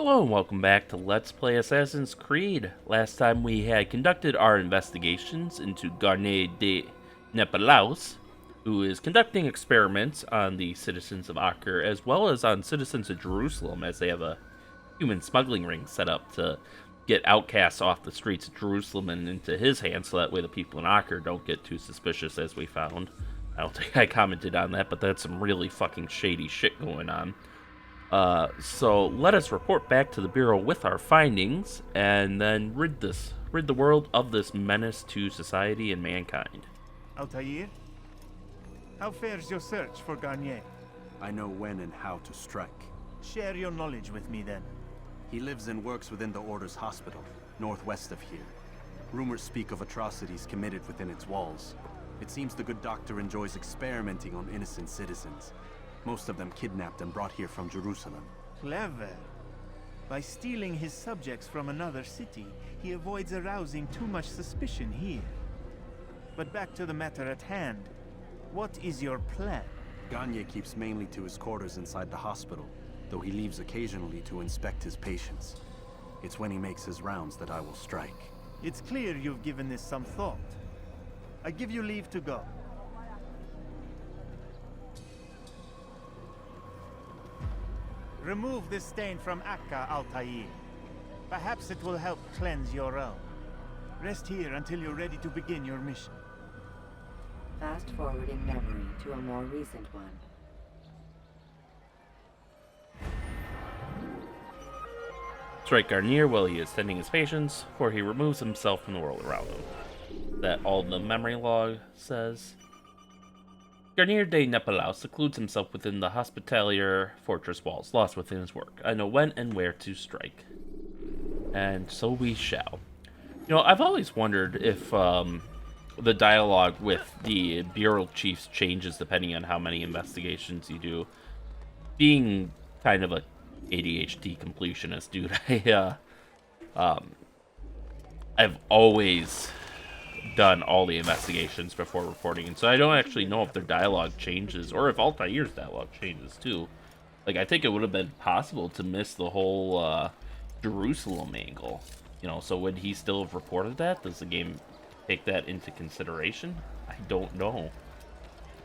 Hello and welcome back to Let's Play Assassin's Creed. Last time we had conducted our investigations into Garnier de Naplouse, who is conducting experiments on the citizens of Acre as well as on citizens of Jerusalem, as they have a human smuggling ring set up to get outcasts off the streets of Jerusalem and into his hands, so that way the people in Acre don't get too suspicious, as we found. I don't think I commented on that, but that's some really fucking shady shit going on. So let us report back to the Bureau with our findings, and then rid the world of this menace to society and mankind. Altair? How fares your search for Garnier? I know when and how to strike. Share your knowledge with me then. He lives and works within the Order's hospital, northwest of here. Rumors speak of atrocities committed within its walls. It seems the good doctor enjoys experimenting on innocent citizens. Most of them kidnapped and brought here from Jerusalem. Clever. By stealing his subjects from another city, he avoids arousing too much suspicion here. But back to the matter at hand. What is your plan? Garnier keeps mainly to his quarters inside the hospital, though he leaves occasionally to inspect his patients. It's when he makes his rounds that I will strike. It's clear you've given this some thought. I give you leave to go. Remove this stain from Akka, Altair. Perhaps it will help cleanse your realm. Rest here until you're ready to begin your mission. Fast forwarding memory to a more recent one. Strike Garnier while he is tending his patients, for he removes himself from the world around him. That all the memory log says. Garnier de Naplouse secludes himself within the Hospitalier fortress walls, lost within his work. I know when and where to strike. And so we shall. You know, I've always wondered if the dialogue with the bureau chiefs changes depending on how many investigations you do. Being kind of a ADHD completionist, dude, I've always done all the investigations before reporting, and so I don't actually know if their dialogue changes or if Altair's dialogue changes too. Like, I think it would have been possible to miss the whole Jerusalem angle, you know. So would he still have reported that? Does the game take that into consideration? I don't know,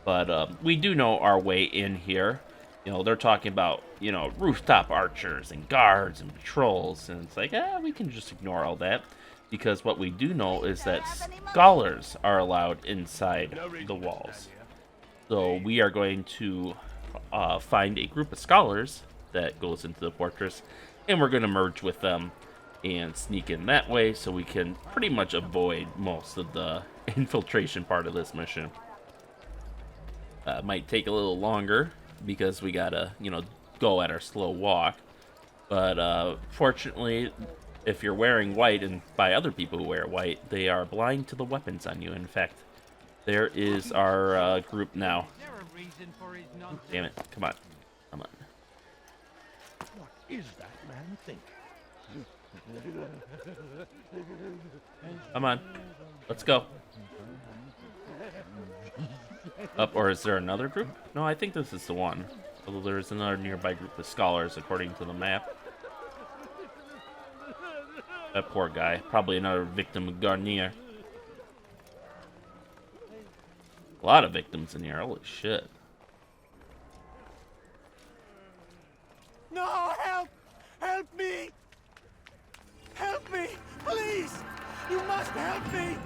but we do know our way in here. You know, they're talking about, you know, rooftop archers and guards and patrols, and it's like, we can just ignore all that. Because what we do know is that scholars are allowed inside the walls. So we are going to find a group of scholars that goes into the fortress, and we're going to merge with them and sneak in that way, so we can pretty much avoid most of the infiltration part of this mission. Might take a little longer because we gotta, you know, go at our slow walk. But fortunately, if you're wearing white, and by other people who wear white, they are blind to the weapons on you. In fact, there is our group now. Damn it. Come on. Come on. What is that man think? Come on. Let's go. Up, or is there another group? No, I think this is the one. Although there is another nearby group of scholars, according to the map. That poor guy. Probably another victim of Garnier. A lot of victims in here. Holy shit. No, help! Help me! Help me! Please! You must help me!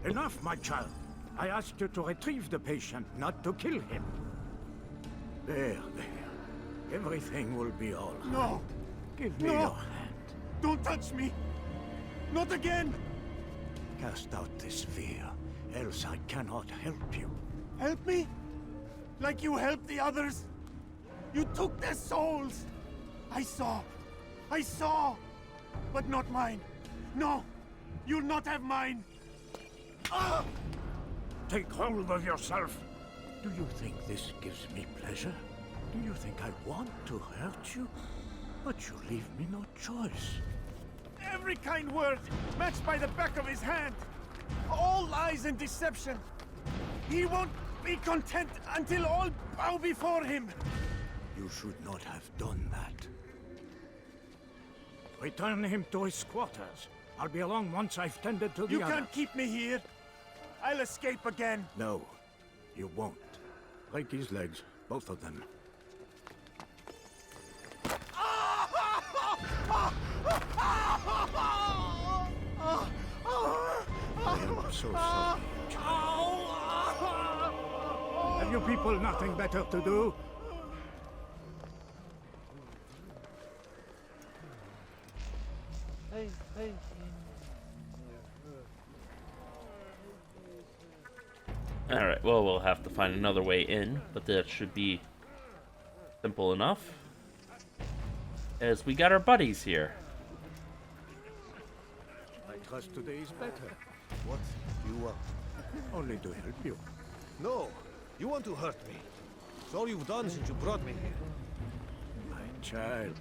Enough, my child. I asked you to retrieve the patient, not to kill him. There. Everything will be all right. No! Give me No! your hand. Don't touch me! Not again! Cast out this fear, else I cannot help you. Help me? Like you helped the others? You took their souls! I saw! But not mine! No! You'll not have mine! Take hold of yourself. Do you think this gives me pleasure? Do you think I want to hurt you? But you leave me no choice. Every kind word matched by the back of his hand. All lies and deception. He won't be content until all bow before him. You should not have done that. Return him to his quarters. I'll be along once I've tended to the You others. can't keep me here. I'll escape again. No, you won't. Break his legs, both of them. I am so sorry, child. Have you people nothing better to do? Alright, well, we'll have to find another way in, but that should be simple enough. As we got our buddies here. I trust today is better. What do you want? Only to help you. No, you want to hurt me. It's all you've done since you brought me here. My child,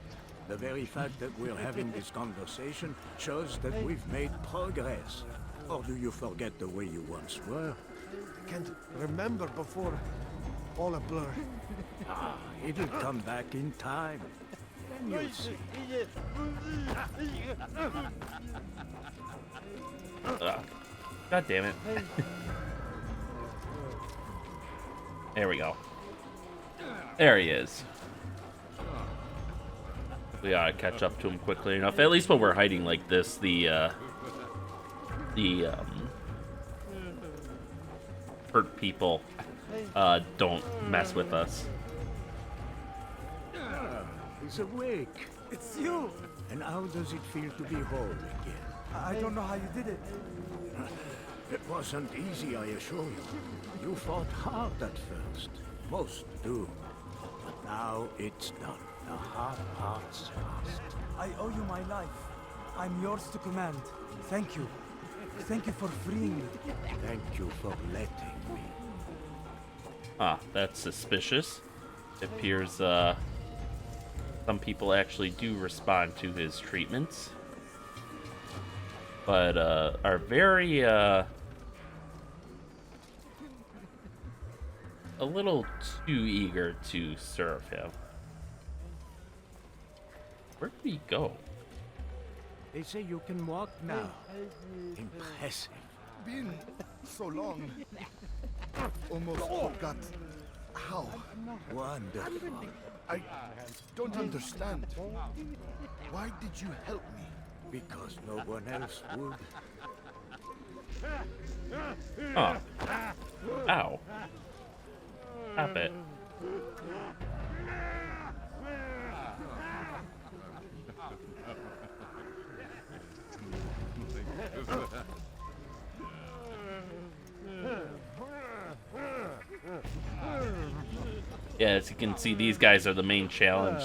the very fact that we're having this conversation shows that we've made progress. Or do you forget the way you once were? I can't remember before. All a blur. Ah, it'll come back in time. Then you'll see. God damn it. There we go. There he is. We ought to catch up to him quickly enough. At least when we're hiding like this, the hurt people don't mess with us. He's awake. It's you. And how does it feel to be whole again? I don't know how you did it. It wasn't easy, I assure you. You fought hard at first. Most do. But now it's done. The hard part's past. I owe you my life. I'm yours to command. Thank you. Thank you for freeing me. Thank you for letting me. Ah, that's suspicious. It appears some people actually do respond to his treatments, but are very a little too eager to serve him. Where did he go? They say you can walk now. Impressive. Been so long. Almost forgot how. Wonderful. I don't understand. Why did you help me? Because no one else would. Oh. Ow. Stop it. Yeah, as you can see, these guys are the main challenge,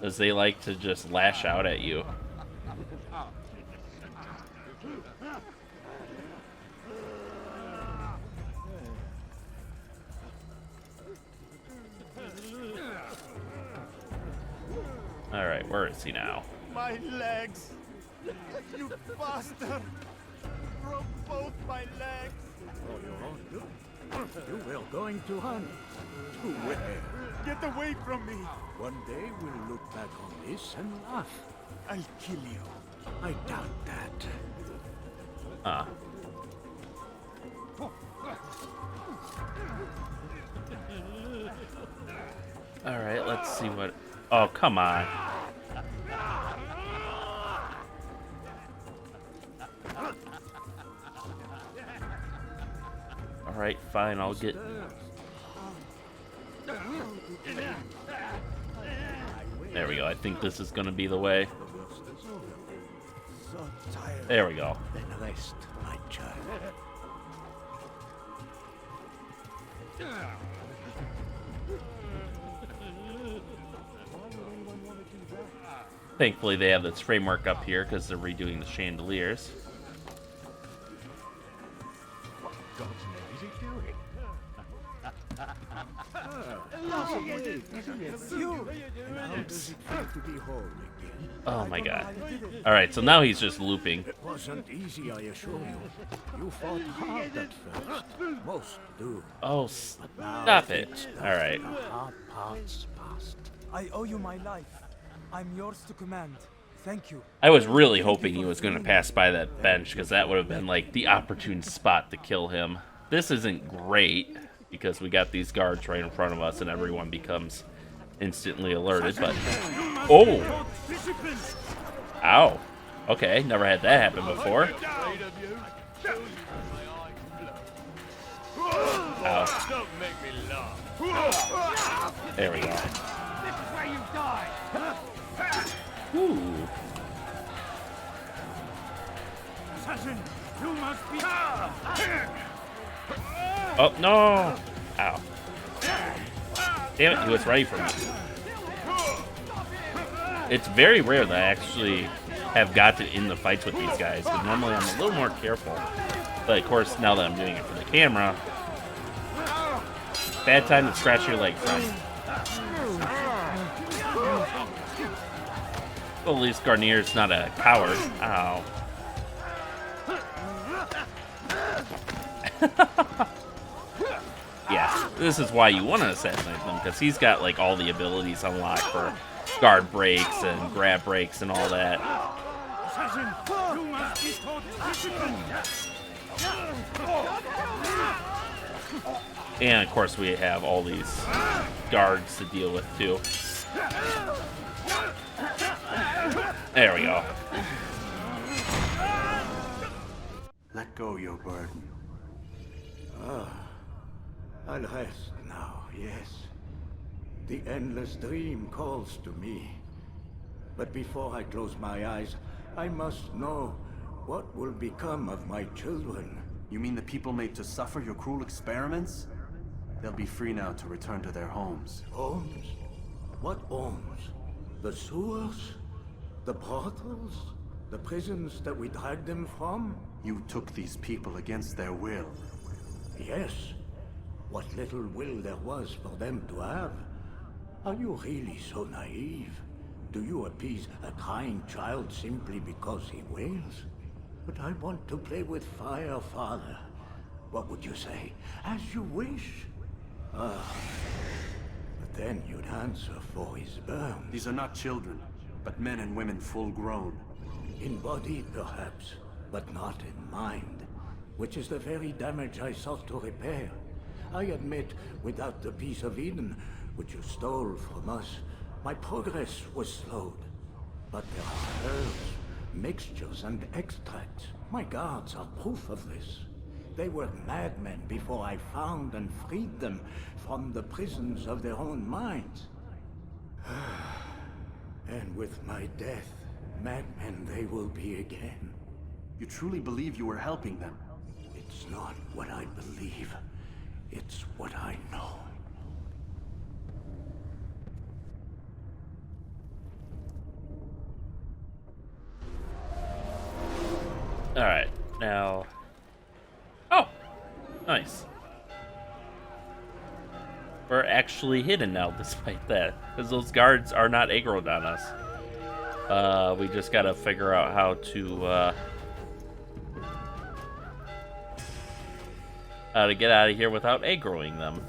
as they like to just lash out at you. Alright, where is he now? My legs. You bastard. Broke both my legs. You were going to hunt. To where? Get away from me. One day we'll look back on this and laugh. I'll kill you. I doubt that. Ah. Alright, let's see what... Oh, come on. Alright, fine, I'll get... There we go, I think this is gonna be the way. So tired. There we go. Then rest, my child. Thankfully they have this framework up here because they're redoing the chandeliers. What God's name is he doing? It's you. How does it feel to be whole again? Oh my god. Alright, so now he's just looping. It wasn't easy, I assure you. You fought hard at first. Most do. Oh, stop it. Alright. The hard part's past. I owe you my life. I'm yours to command. Thank you. I was really hoping he was going to pass by that bench, because that would have been like the opportune spot to kill him. This isn't great, because we got these guards right in front of us and everyone becomes instantly alerted, but... Oh! Ow. Okay, never had that happen before. Ow. There we go. Ooh. Oh, no! Ow. Damn it, he was ready for me. It's very rare that I actually have gotten in the fights with these guys, because normally I'm a little more careful. But of course, now that I'm doing it for the camera, bad time to scratch your leg, friend. Well, at least Garnier's not a coward. Ow. Yeah, this is why you want to assassinate them, because he's got like all the abilities unlocked for guard breaks and grab breaks and all that. And of course we have all these guards to deal with too. There we go. Let go your burden. I'll rest now, yes. The endless dream calls to me. But before I close my eyes, I must know what will become of my children. You mean the people made to suffer your cruel experiments? They'll be free now to return to their homes. Homes? What homes? The sewers? The brothels? The prisons that we dragged them from? You took these people against their will. Yes. What little will there was for them to have. Are you really so naive? Do you appease a crying child simply because he wails? But I want to play with fire, Father. What would you say? As you wish. But then you'd answer for his burns. These are not children, but men and women full grown. In body, perhaps, but not in mind. Which is the very damage I sought to repair. I admit, without the piece of Eden, which you stole from us, my progress was slowed. But there are herbs, mixtures, and extracts. My guards are proof of this. They were madmen before I found and freed them from the prisons of their own minds. And with my death, madmen they will be again. You truly believe you were helping them? It's not what I believe. It's what I know. Alright, now... Oh! Nice. We're actually hidden now despite that, because those guards are not aggroed on us. We just gotta figure out how to get out of here without aggroing them.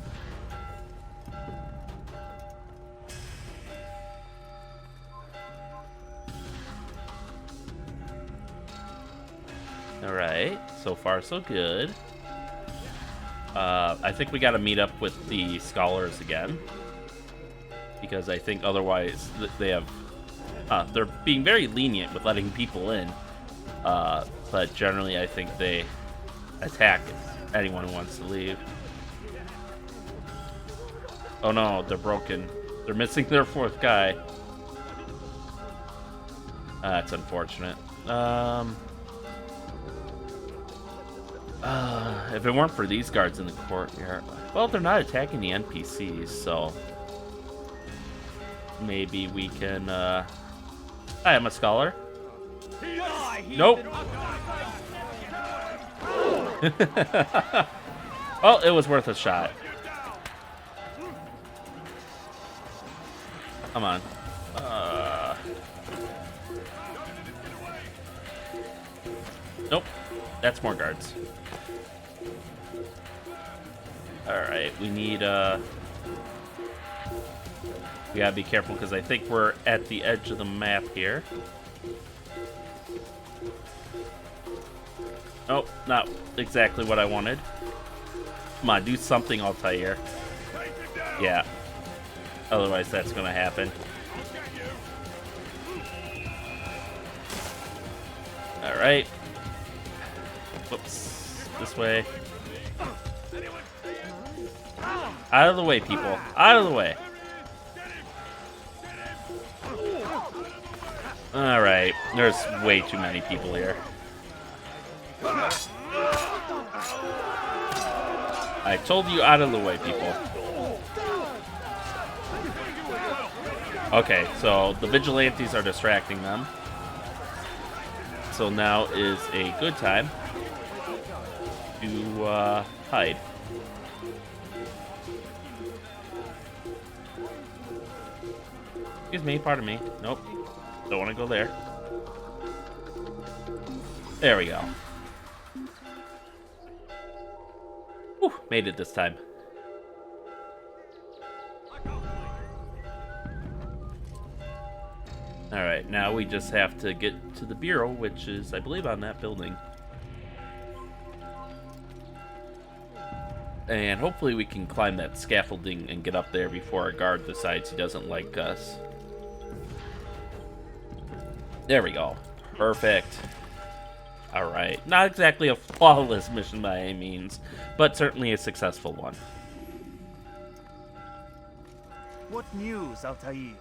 Alright, so far so good. I think we gotta meet up with the scholars again, because I think otherwise they have... they're being very lenient with letting people in, but generally I think they attack anyone who wants to leave. Oh no, they're broken. They're missing their fourth guy. That's unfortunate. If it weren't for these guards in the courtyard... Well, they're not attacking the NPCs, so... Maybe we can, Hi, I'm a scholar. Nope. Well, it was worth a shot. Come on. Nope. That's more guards. Alright, we need, we gotta be careful because I think we're at the edge of the map here. Nope, not exactly what I wanted. Come on, do something, Altair. Yeah. Otherwise, that's gonna happen. Alright. Whoops. This way. Out of the way, people. Out of the way. Alright. There's way too many people here. I told you out of the way, people. Okay, so the vigilantes are distracting them. So now is a good time to hide. Excuse me, pardon me. Nope. Don't want to go there. There we go. Whew, made it this time. Alright, now we just have to get to the bureau, which is, I believe, on that building. And hopefully we can climb that scaffolding and get up there before our guard decides he doesn't like us. There we go. Perfect. Alright, not exactly a flawless mission by any means, but certainly a successful one. What news, Altair?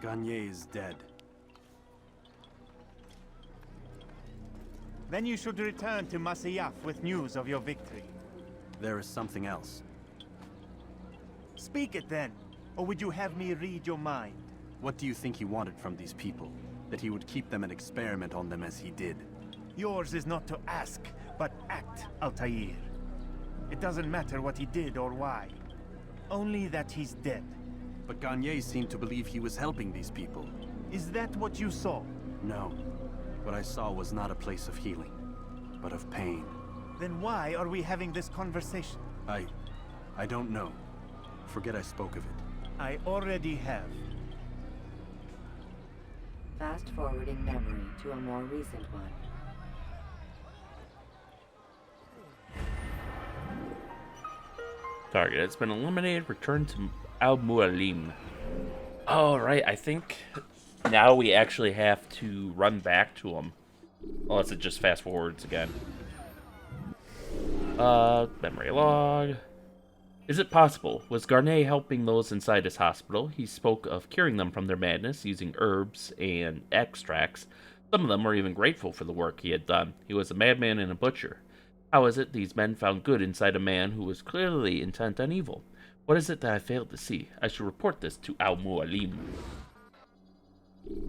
Garnier is dead. Then you should return to Masayaf with news of your victory. There is something else. Speak it then, or would you have me read your mind? What do you think he wanted from these people? That he would keep them and experiment on them as he did? Yours is not to ask, but act, Altair. It doesn't matter what he did or why. Only that he's dead. But Garnier seemed to believe he was helping these people. Is that what you saw? No. What I saw was not a place of healing, but of pain. Then why are we having this conversation? I don't know. Forget I spoke of it. I already have. Fast-forwarding memory to a more recent one. Target has been eliminated. Return to Al-Mualim. Oh, right. I think now we actually have to run back to him. Unless it just fast forwards again. Memory log. Is it possible? Was Garnier helping those inside his hospital? He spoke of curing them from their madness using herbs and extracts. Some of them were even grateful for the work he had done. He was a madman and a butcher. How is it these men found good inside a man who was clearly intent on evil? What is it that I failed to see? I should report this to Al-Mualim.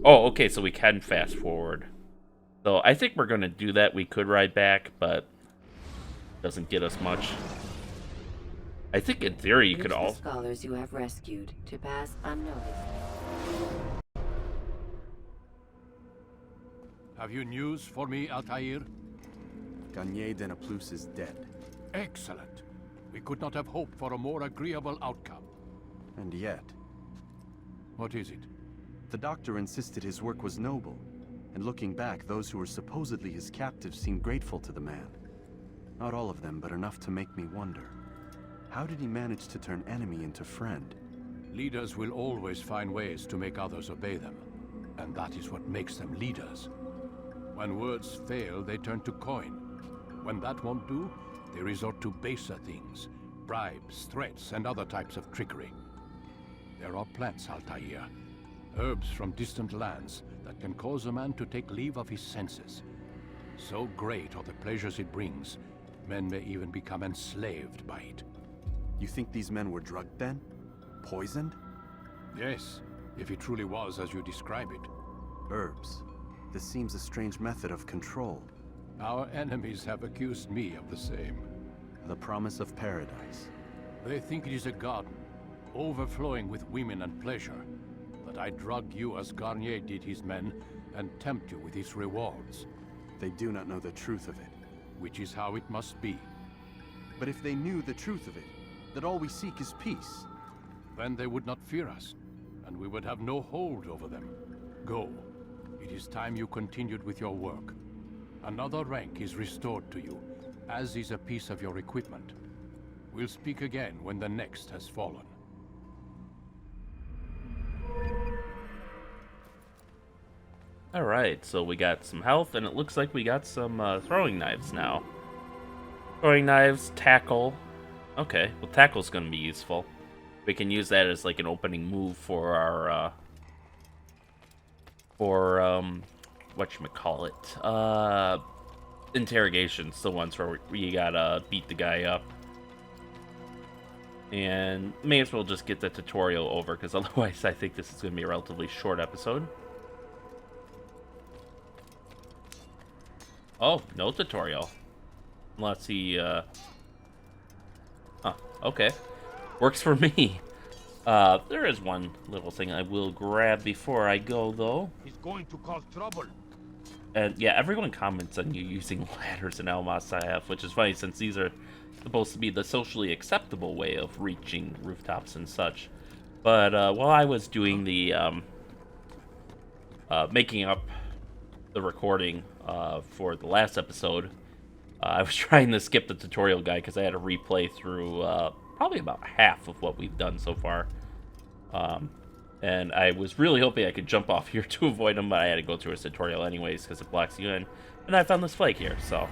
Oh, okay, so we can fast forward. So I think we're going to do that. We could ride back, but doesn't get us much. I think in theory you could all... Use the scholars you have rescued to pass unnoticed. Have you news for me, Altair? Garnier de Naplouse is dead. Excellent. We could not have hoped for a more agreeable outcome. And yet, What is it? the doctor insisted his work was noble. And looking back, those who were supposedly his captives seemed grateful to the man. Not all of them, but enough to make me wonder. How did he manage to turn enemy into friend? Leaders will always find ways to make others obey them. And that is what makes them leaders. When words fail, they turn to coin. When that won't do, they resort to baser things. Bribes, threats, and other types of trickery. There are plants, Altair. Herbs from distant lands that can cause a man to take leave of his senses. So great are the pleasures it brings, men may even become enslaved by it. You think these men were drugged then? Poisoned? Yes, if it truly was as you describe it. Herbs. This seems a strange method of control. Our enemies have accused me of the same. The promise of paradise. They think it is a garden, overflowing with women and pleasure, that I drug you as Garnier did his men and tempt you with his rewards. They do not know the truth of it. Which is how it must be. But if they knew the truth of it, that all we seek is peace. Then they would not fear us, and we would have no hold over them. Go. It is time you continued with your work. Another rank is restored to you, as is a piece of your equipment. We'll speak again when the next has fallen. Alright, so we got some health, and it looks like we got some throwing knives now. Throwing knives, tackle. Okay, well tackle's gonna be useful. We can use that as like an opening move for our, whatchamacallit, interrogations, the ones where you gotta beat the guy up. And may as well just get the tutorial over, because otherwise I think this is gonna be a relatively short episode. Oh, no tutorial. Unless he, Huh, okay. Works for me. There is one little thing I will grab before I go, though. He's going to cause trouble. And yeah, everyone comments on you using ladders in Al-Sayf, which is funny since these are supposed to be the socially acceptable way of reaching rooftops and such. But while I was doing the, making up the recording for the last episode, I was trying to skip the tutorial guide because I had to replay through probably about half of what we've done so far. And I was really hoping I could jump off here to avoid them, but I had to go through a tutorial anyways because it blocks you in. And I found this flag here, so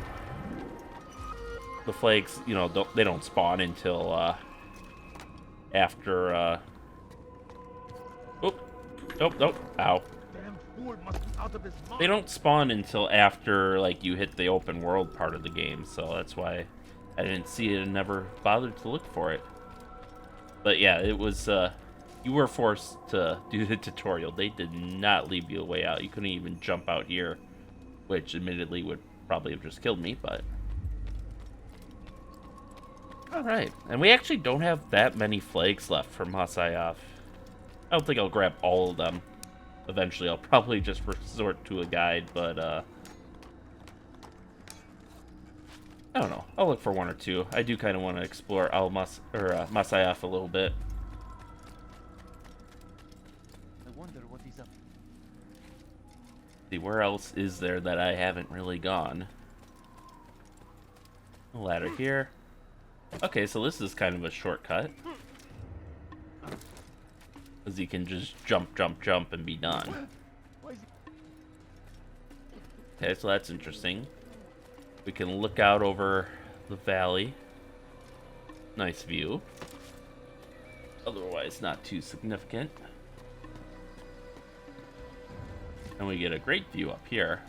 the flags, you know, they don't spawn until after. Oh, ow. They don't spawn until after, like, you hit the open world part of the game, so that's why I didn't see it and never bothered to look for it. But yeah, it was, you were forced to do the tutorial. They did not leave you a way out. You couldn't even jump out here, which admittedly would probably have just killed me, but... Alright, and we actually don't have that many flags left from Al-Sayf. I don't think I'll grab all of them. Eventually, I'll probably just resort to a guide, but, I don't know. I'll look for one or two. I do kind of want to explore Al-Sayf a little bit. I wonder what he's up. See, where else is there that I haven't really gone? A ladder here. Okay, so this is kind of a shortcut. Because you can just jump, and be done. Okay, so that's interesting. We can look out over the valley. Nice view. Otherwise, not too significant. And we get a great view up here.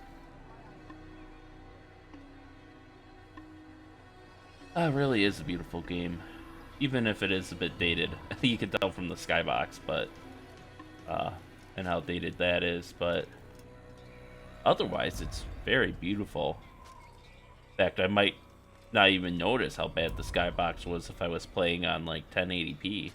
It really is a beautiful game. Even if it is a bit dated. You can tell from the skybox, but and how dated that is, but otherwise it's very beautiful. In fact, I might not even notice how bad the skybox was if I was playing on like 1080p.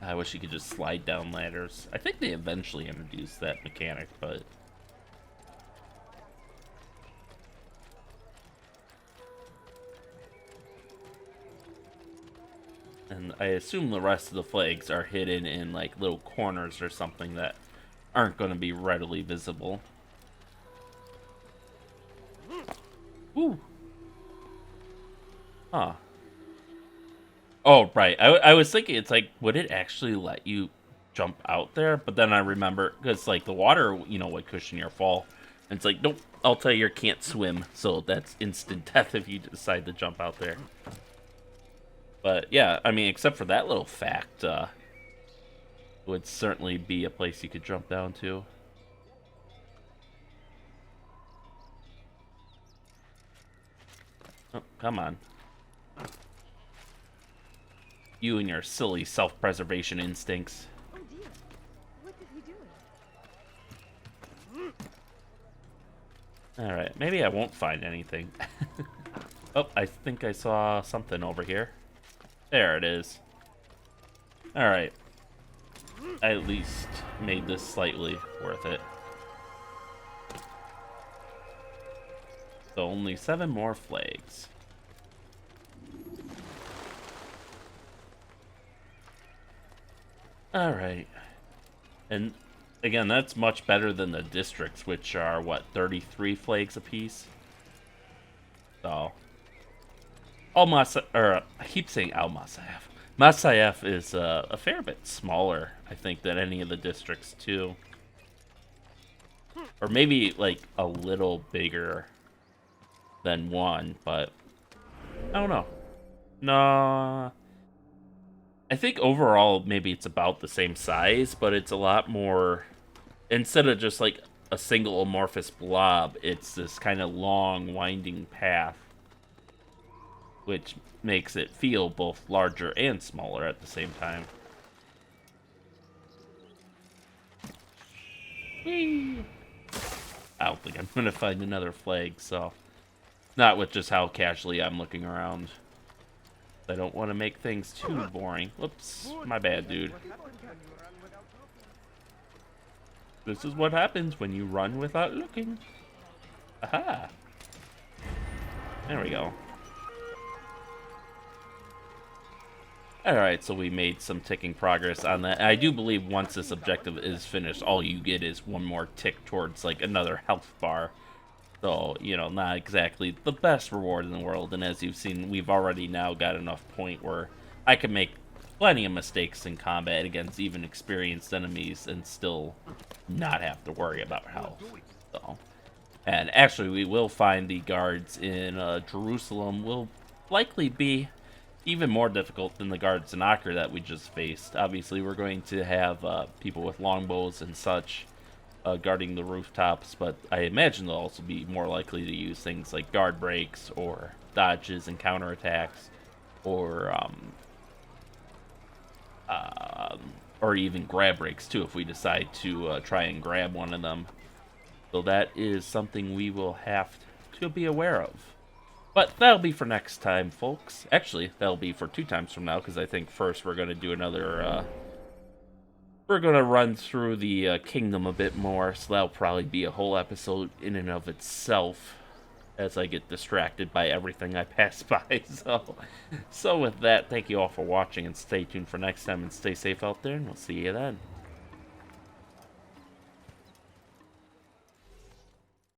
I wish you could just slide down ladders. I think they eventually introduced that mechanic, but and I assume the rest of the flags are hidden in like little corners or something that aren't going to be readily visible. Ooh. Huh. Oh, right. I was thinking, it's like, would it actually let you jump out there? But then I remember, because like the water, you know, would cushion your fall. And it's like, nope, I'll tell you, you can't swim. So that's instant death if you decide to jump out there. But yeah, I mean, except for that little fact, would certainly be a place you could jump down to. Oh, come on. You and your silly self-preservation instincts. Oh dear. What is he doing? Alright, maybe I won't find anything. Oh, I think I saw something over here. There it is. Alright. I at least made this slightly worth it. So only 7 more flags. Alright. And again, that's much better than the districts, which are, what, 33 flags apiece? So. I keep saying Al-Masayaf. Masayaf is a fair bit smaller, I think, than any of the districts, too. Or maybe, like, a little bigger than one, but I don't know. No. I think overall, maybe it's about the same size, but it's a lot more... Instead of just, like, a single amorphous blob, it's this kind of long, winding path, which makes it feel both larger and smaller at the same time. Whee! I don't think I'm going to find another flag, so... Not with just how casually I'm looking around. I don't want to make things too boring. Whoops, my bad, dude. This is what happens when you run without looking. Aha! There we go. Alright, so we made some ticking progress on that. I do believe once this objective is finished, all you get is one more tick towards, like, another health bar. So, you know, not exactly the best reward in the world. And as you've seen, we've already now got enough point where I can make plenty of mistakes in combat against even experienced enemies and still not have to worry about health. So, and actually, we will find the guards in Jerusalem will likely be even more difficult than the guards in Acre that we just faced. Obviously, we're going to have people with longbows and such guarding the rooftops, but I imagine they'll also be more likely to use things like guard breaks or dodges and counterattacks, or even grab breaks too if we decide to try and grab one of them. So that is something we will have to be aware of. But that'll be for next time, folks. Actually, that'll be for 2 times from now, because I think first we're going to do another... We're going to run through the kingdom a bit more, so that'll probably be a whole episode in and of itself as I get distracted by everything I pass by. So with that, thank you all for watching, and stay tuned for next time, and stay safe out there, and we'll see you then.